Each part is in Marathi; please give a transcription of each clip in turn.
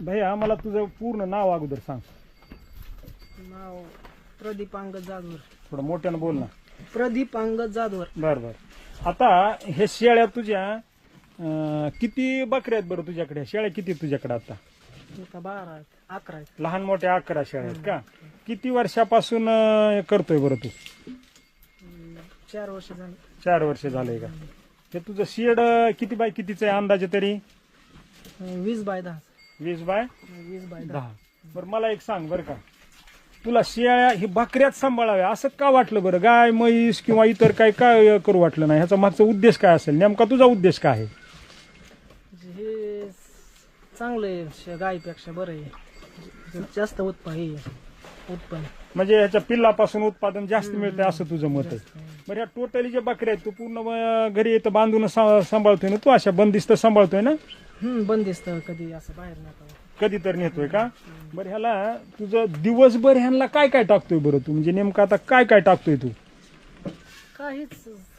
भैया मला तुझं पूर्ण नाव अगोदर सांग. नाव प्रदीप अंगद जाधवर. थोडं मोठ्यानं बोल ना. प्रदीप अंगद जाधवर. बर बर. आता हे शेळ्या तुझ्या किती बकऱ्या आहेत बरं तुझ्याकडे? शेळ्या किती आहेत तुझ्याकडे आता? एका 12 आहेत, 11 आहेत. लहान मोठ्या 11 शेळ्या आहेत का? किती वर्षापासून करतोय बरं तू? 4 वर्ष झाली. 4 वर्ष झाले का? हे तुझं शेड किती बाय कितीचं आहे अंदाजे तरी? 20 बाय 10. 20 बाय 10. बरं मला एक सांग बरं का, तुला शेळ्या ही बकऱ्याच सांभाळाव्या असं का वाटलं बरं? गाय म्हैस किंवा इतर काय काय करू वाटलं नाही? ह्याचा मागचा उद्देश काय असेल? नेमका तुझा उद्देश काय आहे? हे चांगलं आहे, गायपेक्षा बरं आहे, जास्त उत्पन्न म्हणजे ह्याच्या पिल्लापासून उत्पादन जास्त मिळतंय असं तुझं मत आहे. बरं ह्या टोटली जे बकऱ्या आहेत तू पूर्ण घरी येतं बांधून सांभाळतोय ना तू? अशा बंदिस्त सांभाळतोय ना? बंदिस्त कधी असं बाहेर नाही. कधी तर नेतोय का? बरं ह्याला तुझं दिवसभर ह्यांना काय काय टाकतोय बरं तू? म्हणजे नेमकं आता काय काय टाकतोय तू? काहीच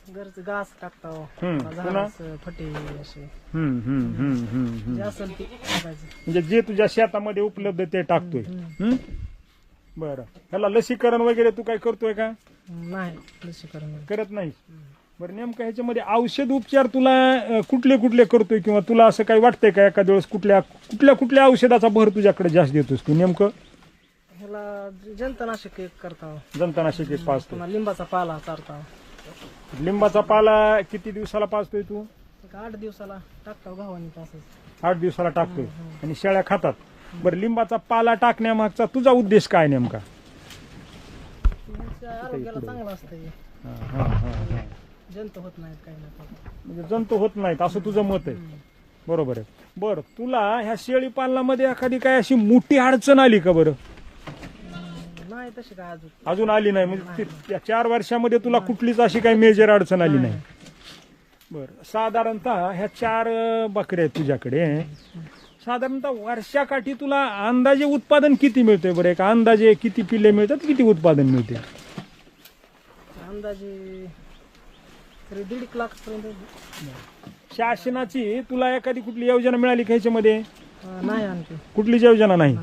घरचं घास टाकता, पुन्हा फटे असे म्हणजे जे असेल ते टाकायचं. जे तुझ्या शेतामध्ये उपलब्ध ते टाकतोय. बरं ह्याला लसीकरण वगैरे तू काय करतोय का? नाही, लसीकरण करत नाही. बरं नेमकं ह्याच्यामध्ये औषध उपचार तुला कुठले कुठले करतोय किंवा तुला असं काही वाटतंय का एखाद्या वेळेस कुठल्या औषधाचा भर तुझ्याकडे जास्त देतोस तू? नेमकं ह्याला जंतनाशक एक करता, जंतनाशक एक पाजतो. पुन्हा लिंबाचा पाला चारता. लिंबाचा पाला किती दिवसाला पाजतोय तू? 8 दिवसाला टाकता गव्हाणी तासच. 8 दिवसाला टाकतोय आणि शेळ्या खातात. बरं लिंबाचा पाला टाकण्यामागचा तुझा उद्देश काय नेमका? आरोग्याला चांगलं असतं, जंत होत नाहीत, काही नाही. म्हणजे जंतू होत नाहीत असं तुझं मत आहे. बरोबर आहे. बरं तुला ह्या शेळी पालनामध्ये एखादी काय अशी मोठी अडचण आली का बरं? नाही तशी काय अजून आली नाही. म्हणजे त्या 4 वर्षामध्ये तुला कुठलीच अशी काही मेजर अडचण आली नाही? बरं साधारणतः ह्या 4 बकऱ्या आहेत तुझ्याकडे, साधारणतः वर्षाकाठी तुला अंदाजे उत्पादन किती मिळतंय बरं? एक अंदाजे किती पिल्ले मिळतात, किती उत्पादन मिळते? अंदाजे तरी 1.5 लाख पर्यंत. शासनाची तुला एखादी कुठली योजना मिळाली का ह्याच्यामध्ये? नाही, आणखी कुठलीच योजना नाही.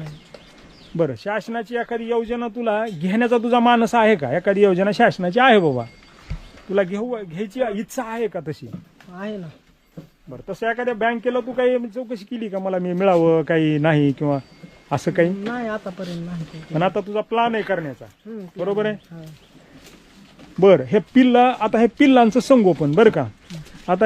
बरं शासनाची एखादी योजना तुला घेण्याचा तुझा मानस आहे का? एखादी योजना शासनाची आहे बाबा, तुला घ्यायची इच्छा आहे का तशी? आहे ना. बरं तसं एखाद्या बँकेला तू काही चौकशी केली का मला मी मिळावं काही नाही किंवा असं काही? नाही आतापर्यंत नाही. पण आता तुझा प्लान आहे करण्याचा, बरोबर आहे? बरं हे पिल्लांचं संगोपन बरं का,